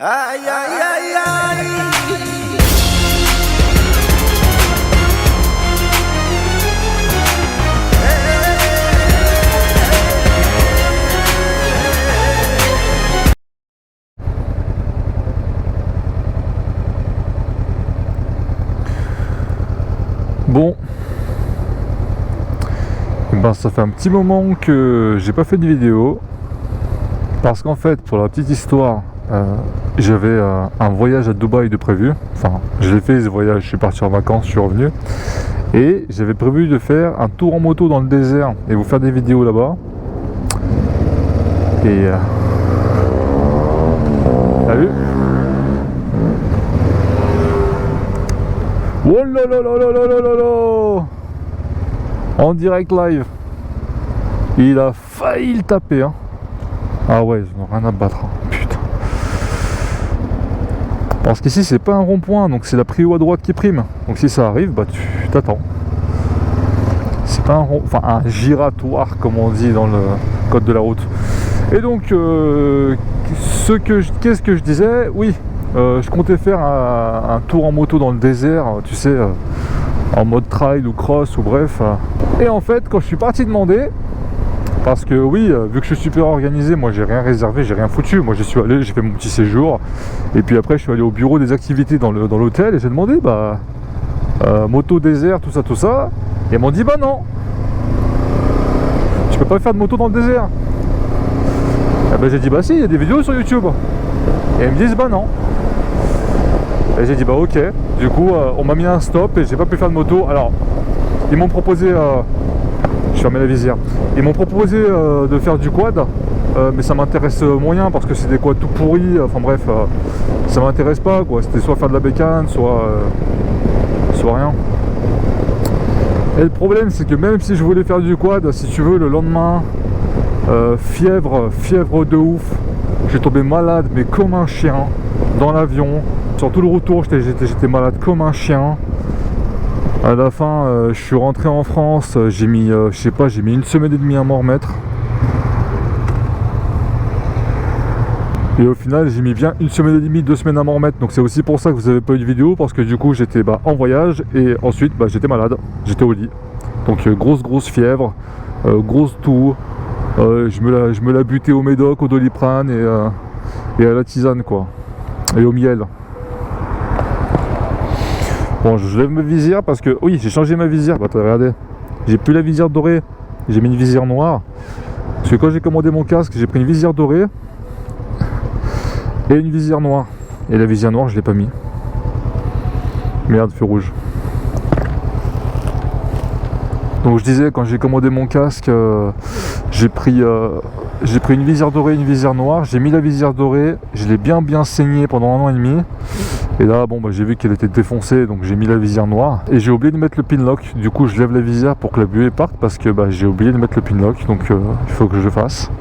Aïe aïe aïe aïe. Bon, et ben ça fait un petit moment que j'ai pas fait de vidéo parce qu'en fait, pour la petite histoire, j'avais un voyage à Dubaï de prévu. Enfin, je l'ai fait ce voyage, je suis parti en vacances, je suis revenu et j'avais prévu de faire un tour en moto dans le désert et vous faire des vidéos là-bas. Et t'as vu? Oh là là là là là là là là! En direct live. Il a failli le taper, hein. Ah ouais, ils n'ont rien à battre, hein. Putain. Parce qu'ici c'est pas un rond-point, donc c'est la prio à droite qui prime. Donc si ça arrive, bah tu t'attends. C'est pas un rond, enfin un giratoire comme on dit dans le code de la route. Et donc qu'est-ce que je disais? Oui. Je comptais faire un tour en moto dans le désert, tu sais, en mode trail ou cross ou bref. Et en fait, quand je suis parti demander, parce que oui, vu que je suis super organisé, moi j'ai rien réservé, j'ai rien foutu. Moi je suis allé, j'ai fait mon petit séjour, et puis après je suis allé au bureau des activités dans l'hôtel et j'ai demandé, moto désert, tout ça. Et ils m'ont dit, bah non, tu peux pas faire de moto dans le désert. Et ben j'ai dit, bah si, il y a des vidéos sur YouTube. Et ils me disent, bah non. Et j'ai dit bah ok, du coup on m'a mis un stop et j'ai pas pu faire de moto. Alors ils m'ont proposé, je fermais la visière, ils m'ont proposé de faire du quad, mais ça m'intéresse moyen parce que c'est des quads tout pourris, enfin bref, ça m'intéresse pas quoi, c'était soit faire de la bécane, soit rien. Et le problème c'est que même si je voulais faire du quad, si tu veux, le lendemain, fièvre de ouf, j'ai tombé malade mais comme un chien dans l'avion. Sur tout le retour, j'étais malade comme un chien. À la fin, je suis rentré en France. J'ai mis, je sais pas, j'ai mis une semaine et demie à m'en remettre. Et au final, j'ai mis bien une semaine et demie, 2 semaines à m'en remettre. Donc c'est aussi pour ça que vous avez pas eu de vidéo, parce que du coup, j'étais en voyage et ensuite, j'étais malade. J'étais au lit. Donc grosse fièvre, grosse toux. Je me la butais au médoc, au doliprane et à la tisane quoi. Et au miel. Bon, je lève ma visière parce que oui, j'ai changé ma visière. Regardez, j'ai plus la visière dorée, j'ai mis une visière noire. Parce que quand j'ai commandé mon casque, j'ai pris une visière dorée et une visière noire. Et la visière noire, je l'ai pas mis. Merde, feu rouge. Donc je disais, quand j'ai commandé mon casque, j'ai pris une visière dorée, une visière noire. J'ai mis la visière dorée, je l'ai bien saigné pendant 1 an et demi. Et là, j'ai vu qu'elle était défoncée, donc j'ai mis la visière noire. Et j'ai oublié de mettre le pinlock. Du coup, je lève la visière pour que la buée parte parce que j'ai oublié de mettre le pinlock. Donc il faut que je le fasse.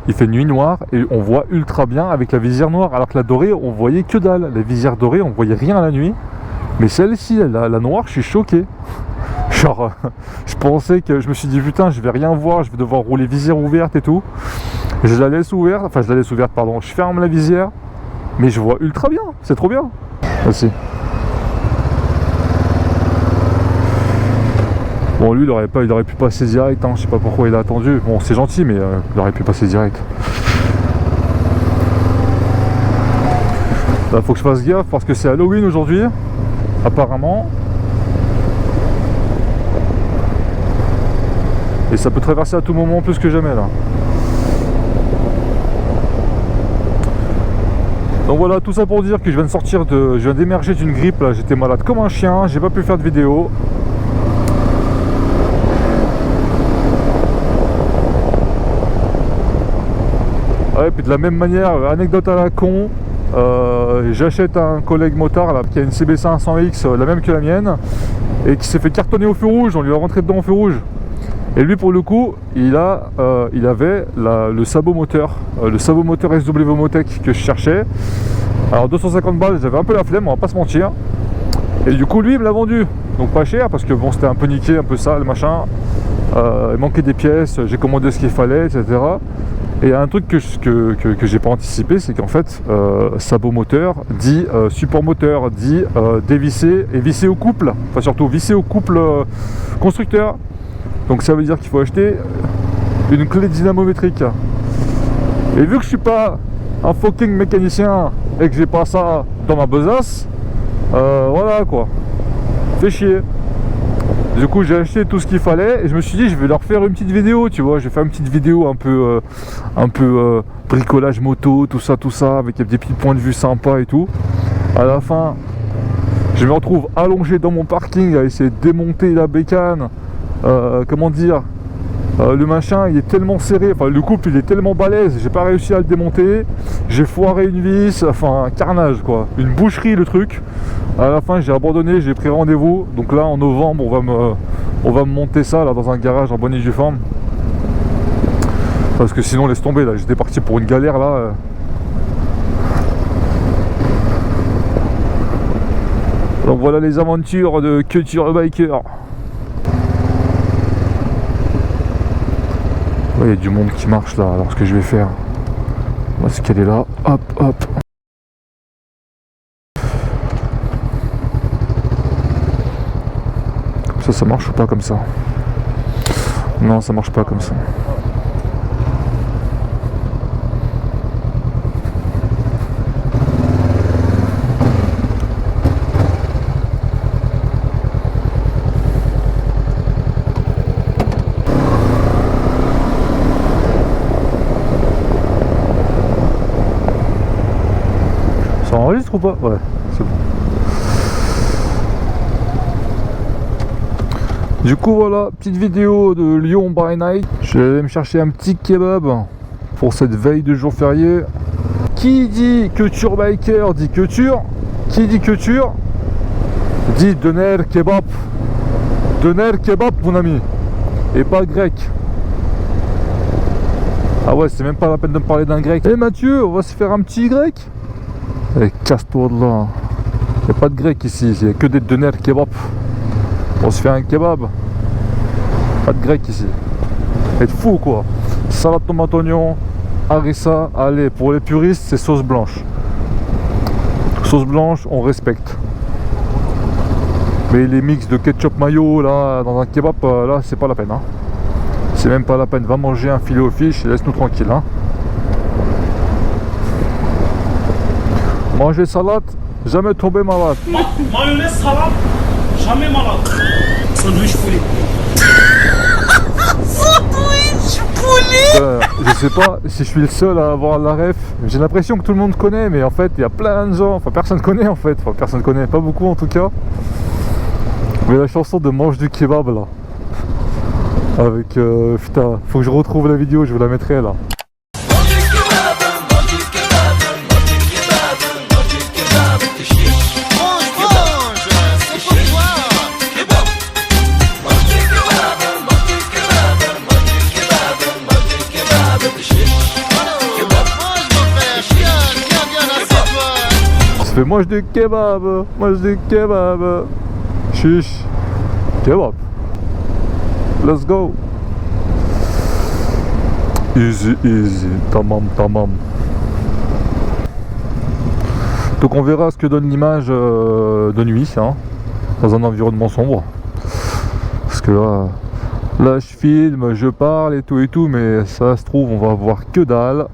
Il fait nuit noire et on voit ultra bien avec la visière noire. Alors que la dorée, on voyait que dalle. La visière dorée, on voyait rien la nuit. Mais celle-ci, la noire, je suis choqué. Genre, je pensais que, je me suis dit putain, je vais rien voir, je vais devoir rouler visière ouverte et tout. Je la laisse ouverte, pardon, je ferme la visière, mais je vois ultra bien, c'est trop bien. Merci. Bon, lui, il aurait pu passer direct, hein. Je sais pas pourquoi il a attendu. Bon, c'est gentil, mais il aurait pu passer direct. Là, faut que je fasse gaffe parce que c'est Halloween aujourd'hui, apparemment. Et ça peut traverser à tout moment plus que jamais là. Donc voilà, tout ça pour dire que je viens d'émerger d'une grippe là, j'étais malade comme un chien, j'ai pas pu faire de vidéo. Ouais, puis de la même manière, anecdote à la con, j'achète un collègue motard là, qui a une CB500X, la même que la mienne, et qui s'est fait cartonner au feu rouge, on lui a rentré dedans au feu rouge. Et lui pour le coup, il avait le sabot moteur SW Motec que je cherchais. Alors 250 balles, j'avais un peu la flemme, on va pas se mentir. Et du coup lui il me l'a vendu, donc pas cher parce que bon c'était un peu niqué, un peu sale machin, il manquait des pièces, j'ai commandé ce qu'il fallait, etc. Et il y a un truc que j'ai pas anticipé, c'est qu'en fait sabot moteur dit support moteur, dit dévissé et vissé au couple, enfin surtout vissé au couple constructeur. Donc ça veut dire qu'il faut acheter une clé dynamométrique. Et vu que je suis pas un fucking mécanicien et que j'ai pas ça dans ma besace, voilà quoi, fait chier. Du coup j'ai acheté tout ce qu'il fallait et je me suis dit je vais leur faire une petite vidéo, tu vois, je vais faire une petite vidéo un peu bricolage moto, tout ça avec des petits points de vue sympas et tout. À la fin je me retrouve allongé dans mon parking à essayer de démonter la bécane, comment dire, le machin il est tellement serré, enfin le couple il est tellement balèze, j'ai pas réussi à le démonter, j'ai foiré une vis, enfin un carnage quoi, une boucherie le truc. À la fin j'ai abandonné, j'ai pris rendez-vous, donc là en novembre on va me monter ça là dans un garage en bonne et due forme. Parce que sinon laisse tomber là, j'étais parti pour une galère là. Donc voilà les aventures de Culture Biker. Il y a du monde qui marche là, alors ce que je vais faire, moi c'est qu'elle est là, hop hop. Comme ça marche ou pas comme ça? Non, ça marche pas comme ça. Ça enregistre ou pas? Ouais, c'est bon. Du coup voilà, petite vidéo de Lyon by night. Je vais aller me chercher un petit kebab pour cette veille de jour férié. Qui dit culture biker dit culture. Qui dit culture dit doner kebab. Doner kebab mon ami. Et pas grec. Ah ouais, c'est même pas la peine de me parler d'un grec. Eh Mathieu, on va se faire un petit grec. Allez, casse-toi de là. Il n'y a pas de grec ici, il n'y a que des doner kebab. On se fait un kebab. Pas de grec ici. Être fou quoi. Salade tomate oignon, harissa. Allez, pour les puristes c'est sauce blanche. Sauce blanche on respecte. Mais les mix de ketchup mayo là dans un kebab là c'est pas la peine hein. C'est même pas la peine. Va manger un filet aux fiches et laisse-nous tranquille hein. Manger salade, jamais tomber malade. Mayonnaise salade, jamais malade. Sandwich poulet. Sandwich poulet. Je sais pas si je suis le seul à avoir la ref. J'ai l'impression que tout le monde connaît, mais en fait il y a plein de gens. Enfin personne connaît en fait. Enfin personne connaît, pas beaucoup en tout cas. Mais la chanson de Mange du kebab là. Avec putain, faut que je retrouve la vidéo, je vous la mettrai là. Mange du kebab, mange du kebab. Chiche. Kebab. Let's go. Easy, easy. Tamam, tamam. Donc on verra ce que donne l'image de nuit, hein, dans un environnement sombre. Parce que là je filme, je parle et tout, mais ça se trouve on va voir que dalle.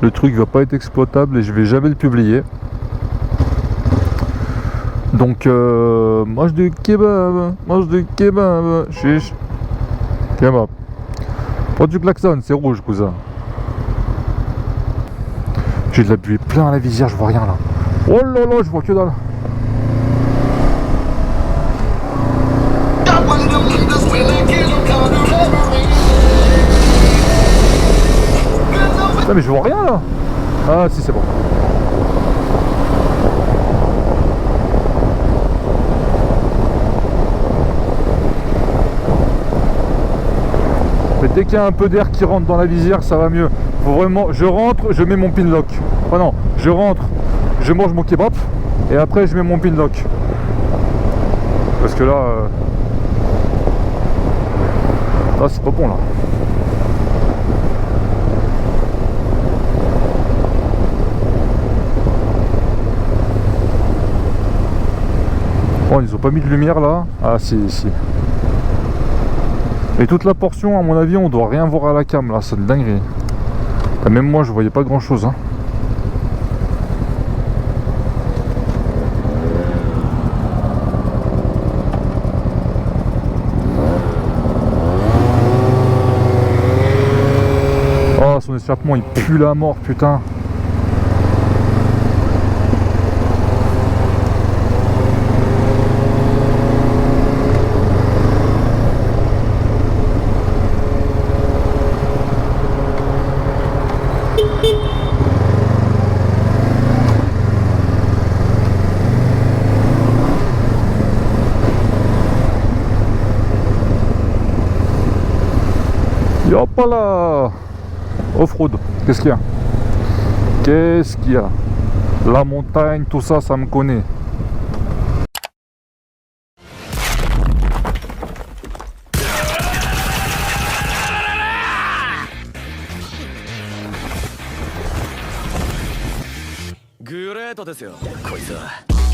Le truc va pas être exploitable et je vais jamais le publier. Donc mange du kebab, chiche, kebab. Prends du klaxon, c'est rouge cousin. J'ai de la buée plein à la visière, je vois rien là. Oh là là, je vois que dalle. Non mais je vois rien là. Ah si c'est bon. Dès qu'il y a un peu d'air qui rentre dans la visière, ça va mieux. Faut vraiment, je rentre, je mets mon pin lock. Oh non, je rentre, je mange mon kebab et après je mets mon pin lock. Parce que là, là c'est pas bon là. Bon, ils ont pas mis de lumière là. Ah si, si. Et toute la portion, à mon avis, on doit rien voir à la cam là, c'est de dinguerie. Et même moi, je voyais pas grand chose. Hein. Oh, son échappement, il pue la mort, putain. Hop là, off-road, qu'est-ce qu'il y a? Qu'est-ce qu'il y a? La montagne, tout ça, ça me connaît. Great ですよ、こいつは。